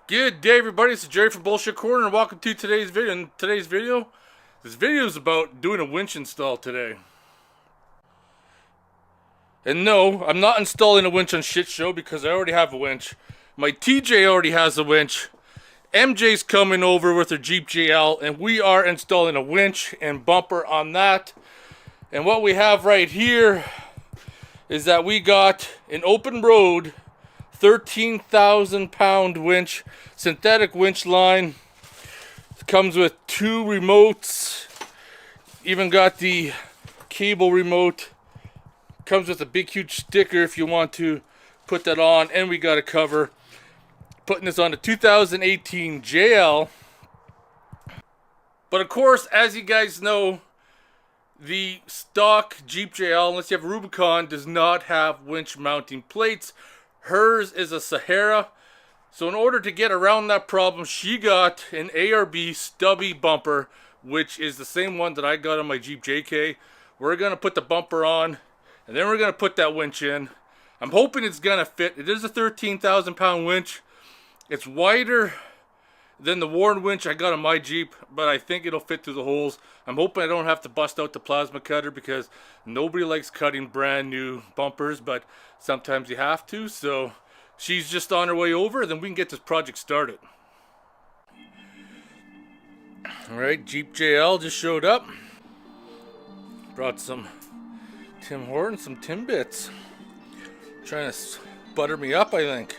Good day, everybody. This is Jerry from Bullshit Corner, and welcome to today's video. In today's video, this video is about doing a winch install today. And no, I'm not installing a winch on Shit Show because I already have a winch. My TJ already has a winch. MJ's coming over with her Jeep JL, and we are installing a winch and bumper on that. And what we have right here is that we got an OPENROAD 13,000 pound winch, synthetic winch line. It comes with 2 remotes, even got the cable remote. Comes with a big huge sticker if you want to put that on, and we got a cover. Putting this on the 2018 JL. But of course, as you guys know, the stock Jeep JL, unless you have Rubicon, does not have winch mounting plates. Hers is a Sahara. So in order to get around that problem, she got an ARB stubby bumper, which is the same one that I got on my Jeep JK. We're going to put the bumper on, and then we're going to put that winch in. I'm hoping it's going to fit. It is a 13,000 pound winch. It's wider than the worn winch I got on my Jeep, but I think it'll fit through the holes. I'm hoping I don't have to bust out the plasma cutter because nobody likes cutting brand new bumpers, but sometimes you have to. So she's just on her way over, then we can get this project started. Alright, Jeep JL just showed up. Brought some Tim Hortons, some Timbits. Trying to butter me up, I think.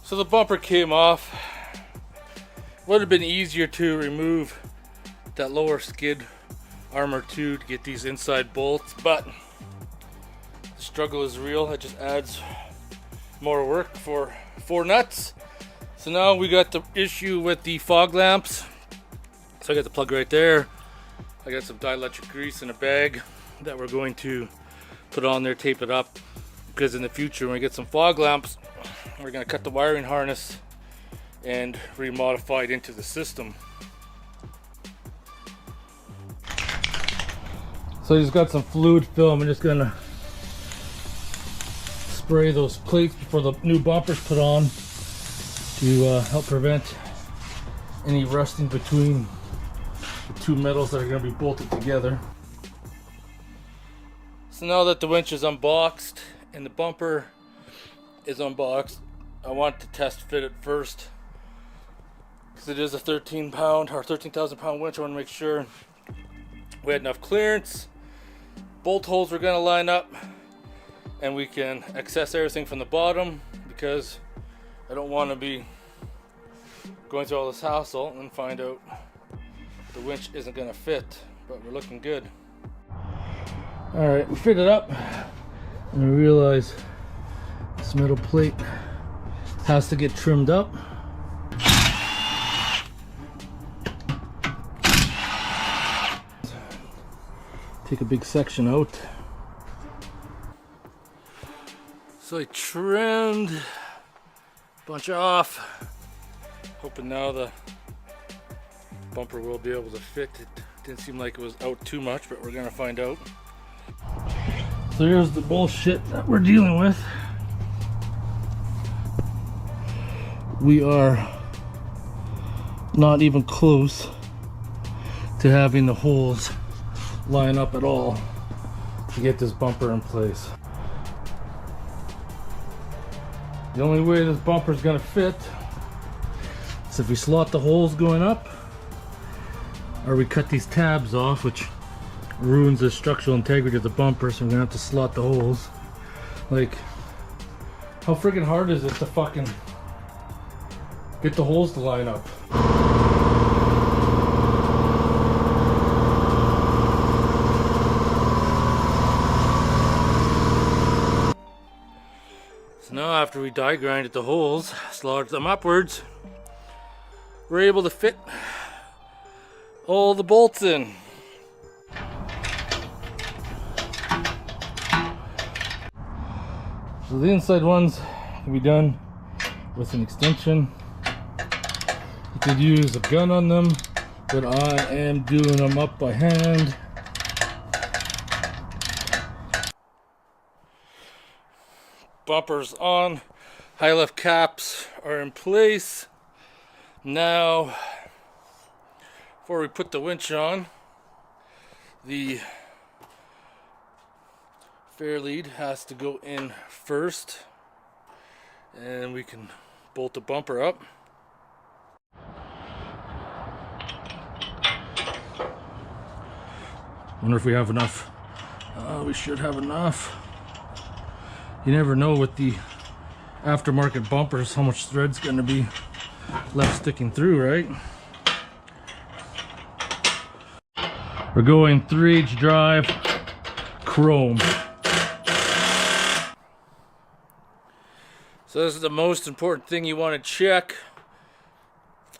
So the bumper came off. Would have been easier to remove that lower skid armor too to get these inside bolts, but the struggle is real. It just adds more work for 4 nuts. So now we got the issue with the fog lamps. So I got the plug right there. I got some dielectric grease in a bag that we're going to put on there, tape it up, because in the future when we get some fog lamps, we're going to cut the wiring harness and remodify it into the system. So I just got some fluid film. I'm just going to spray those plates before the new bumper's put on to help prevent any rusting between the 2 metals that are going to be bolted together. So now that the winch is unboxed and the bumper is unboxed, I want to test fit it first because it is a 13,000 pound winch. I want to make sure we had enough clearance, bolt holes we're going to line up, and we can access everything from the bottom, because I don't want to be going through all this hassle and find out the winch isn't going to fit. But we're looking good. Alright, we fit it up and we realize this metal plate has to get trimmed up. Take a big section out. So I trimmed a bunch off, hoping now the bumper will be able to fit. It didn't seem like it was out too much, but we're gonna find out. So here's the bullshit that we're dealing with. We are not even close to having the holes line up at all to get this bumper in place. The only way this bumper is going to fit is if we slot the holes going up, or we cut these tabs off, which ruins the structural integrity of the bumper, so we're going to have to slot the holes. Like, how freaking hard is it to fucking get the holes to line up? So now after we die grinded the holes, slotted them upwards, we're able to fit all the bolts in. So the inside ones can be done with an extension. You could use a gun on them, but I am doing them up by hand. Bumpers on, high left caps are in place. Now, before we put the winch on, the fair lead has to go in first, and we can bolt the bumper up. Wonder if we have enough. We should have enough. You never know with the aftermarket bumpers how much thread's going to be left sticking through, right? We're going 3H drive chrome. So this is the most important thing you want to check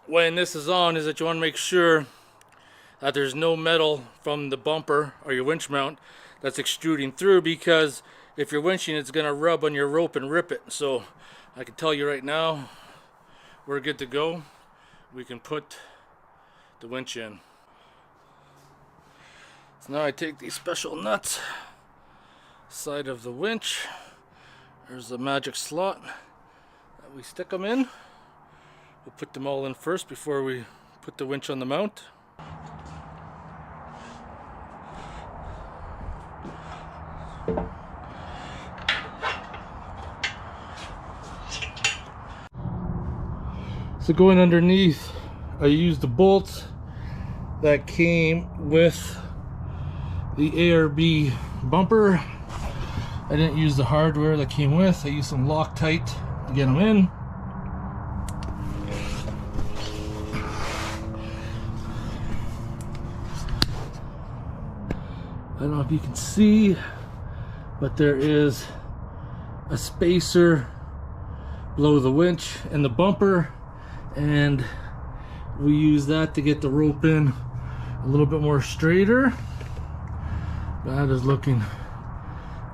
when this is on, is that you want to make sure that there's no metal from the bumper or your winch mount that's extruding through, because if you're winching, it's going to rub on your rope and rip it. So I can tell you right now, we're good to go. We can put the winch in. So now I take these special nuts, side of the winch. There's the magic slot that we stick them in. We'll put them all in first before we put the winch on the mount. So going underneath, I used the bolts that came with the ARB bumper. I didn't use the hardware that came with. I used some Loctite to get them in. I don't know if you can see, but there is a spacer below the winch and the bumper, and we use that to get the rope in a little bit more straighter. That is looking,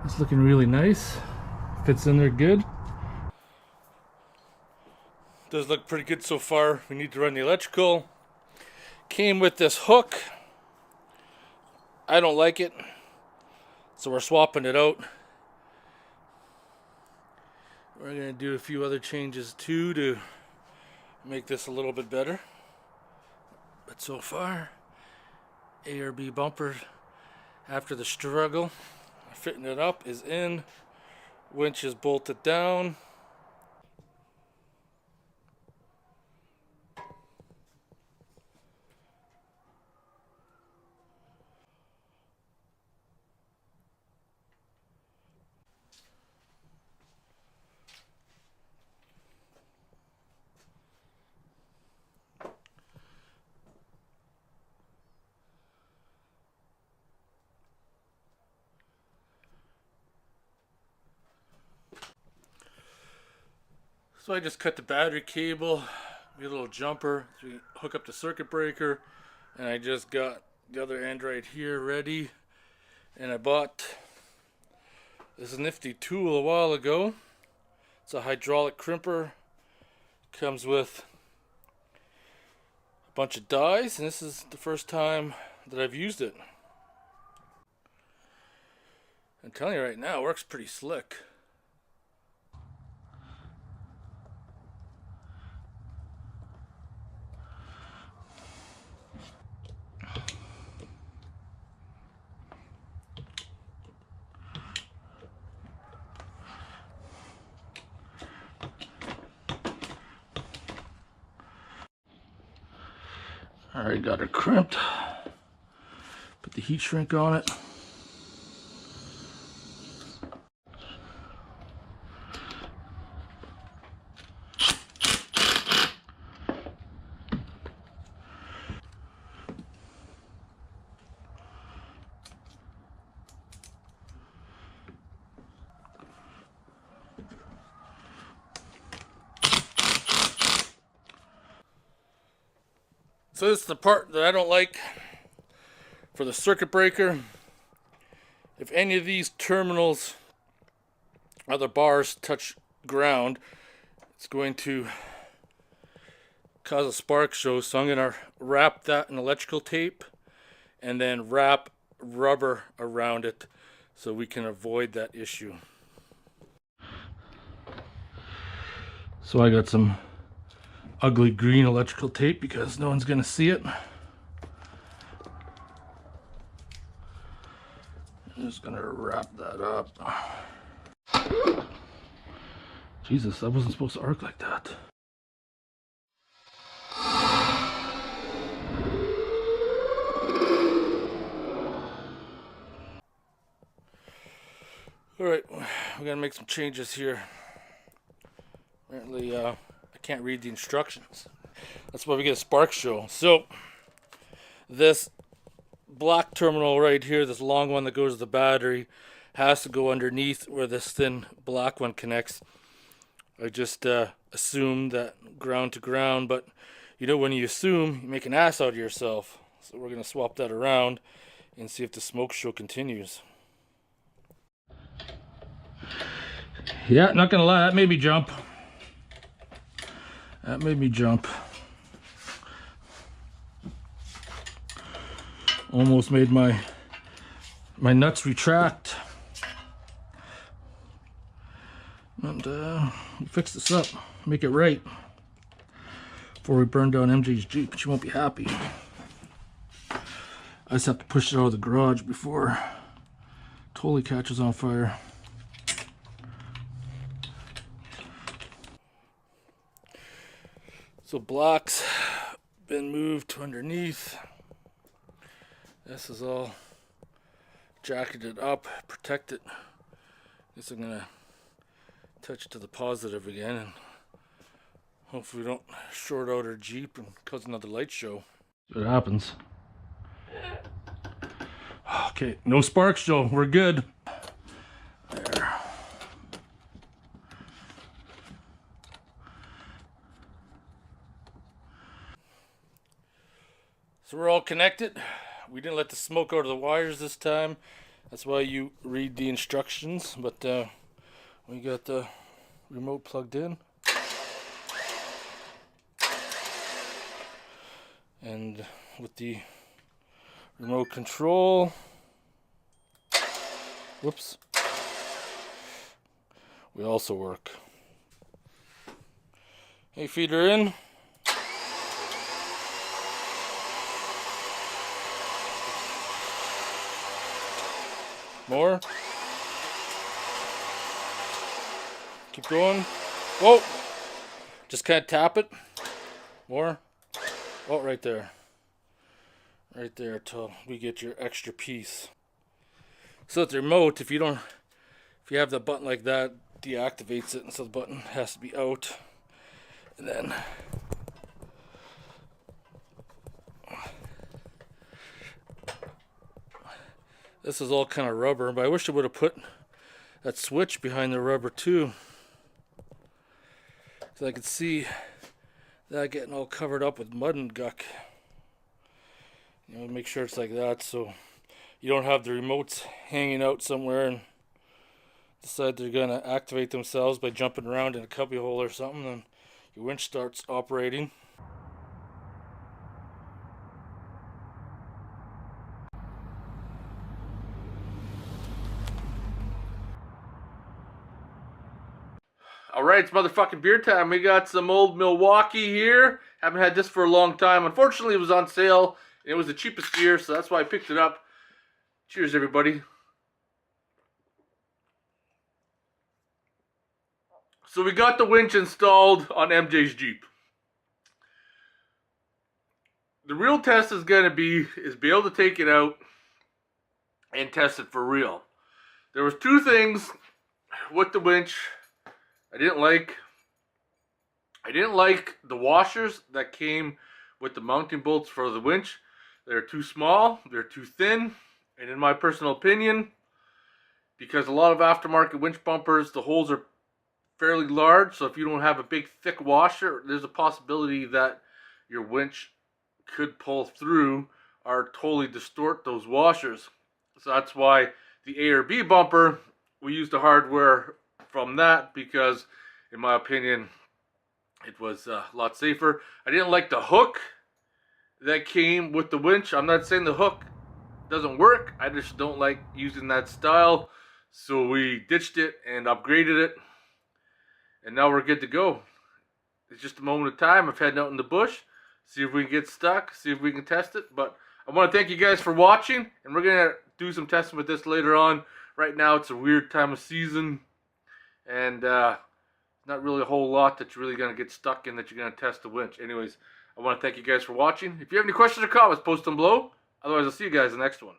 it's looking really nice. Fits in there good. Does look pretty good so far. We need to run the electrical. Came with this hook. I don't like it, so we're swapping it out. We're going to do a few other changes too to make this a little bit better. But so far, ARB bumper, after the struggle, fitting it up, is in. Winch is bolted down. So I just cut the battery cable, made a little jumper so we hook up the circuit breaker, and I just got the other end right here ready. And I bought this nifty tool a while ago. It's a hydraulic crimper. Comes with a bunch of dies, and this is the first time that I've used it. I'm telling you right now, it works pretty slick. Alright, got it crimped. Put the heat shrink on it. So this is the part that I don't like for the circuit breaker. If any of these terminals or the bars touch ground, it's going to cause a spark show. So I'm going to wrap that in electrical tape and then wrap rubber around it so we can avoid that issue. So I got some ugly green electrical tape because no one's going to see it. I'm just going to wrap that up. Jesus, that wasn't supposed to arc like that. Alright, we're going to make some changes here. Apparently, I can't read the instructions. That's why we get a spark show. So, this black terminal right here, this long one that goes to the battery, has to go underneath where this thin black one connects. I just assumed that ground to ground, but you know, when you assume, you make an ass out of yourself. So we're going to swap that around and see if the smoke show continues. Yeah, not going to lie, that made me jump. That made me jump. Almost made my nuts retract. And we'll fix this up, make it right before we burn down MJ's Jeep. She won't be happy. I just have to push it out of the garage before it totally catches on fire. So black's been moved to underneath. This is all jacketed up, protected. Guess I'm gonna touch it to the positive again and hopefully we don't short out our Jeep and cause another light show. See what happens. Okay, no spark show, we're good. There. So we're all connected. We didn't let the smoke out of the wires this time. That's why you read the instructions. But we got the remote plugged in. And with the remote control, whoops, we also work. Hey, feeder in. More. Keep going. Whoa! Just kind of tap it. More. Oh, right there. Right there till we get your extra piece. So with the remote, if you have the button like that, deactivates it, and so the button has to be out. And then this is all kind of rubber, but I wish I would have put that switch behind the rubber too, so I could see that getting all covered up with mud and guck. You know, make sure it's like that so you don't have the remotes hanging out somewhere and decide they're gonna activate themselves by jumping around in a cubby hole or something, and your winch starts operating. Alright, it's motherfucking beer time. We got some old Milwaukee here. Haven't had this for a long time. Unfortunately, it was on sale. It was the cheapest beer, so that's why I picked it up. Cheers, everybody. So we got the winch installed on MJ's Jeep. The real test is going to be able to take it out and test it for real. There was two things with the winch I didn't like. I didn't like the washers that came with the mounting bolts for the winch. They're too small, they're too thin, and in my personal opinion, because a lot of aftermarket winch bumpers, the holes are fairly large, so if you don't have a big thick washer, there's a possibility that your winch could pull through or totally distort those washers. So that's why the A or B bumper, we used the hardware from that because, in my opinion, it was a lot safer. I didn't like the hook that came with the winch. I'm not saying the hook doesn't work. I just don't like using that style. So we ditched it and upgraded it. And now we're good to go. It's just a moment of time of heading out in the bush. See if we can get stuck. See if we can test it. But I want to thank you guys for watching. And we're going to do some testing with this later on. Right now it's a weird time of season. And not really a whole lot that you're really going to get stuck in that you're going to test the winch. Anyways, I want to thank you guys for watching. If you have any questions or comments, post them below. Otherwise, I'll see you guys in the next one.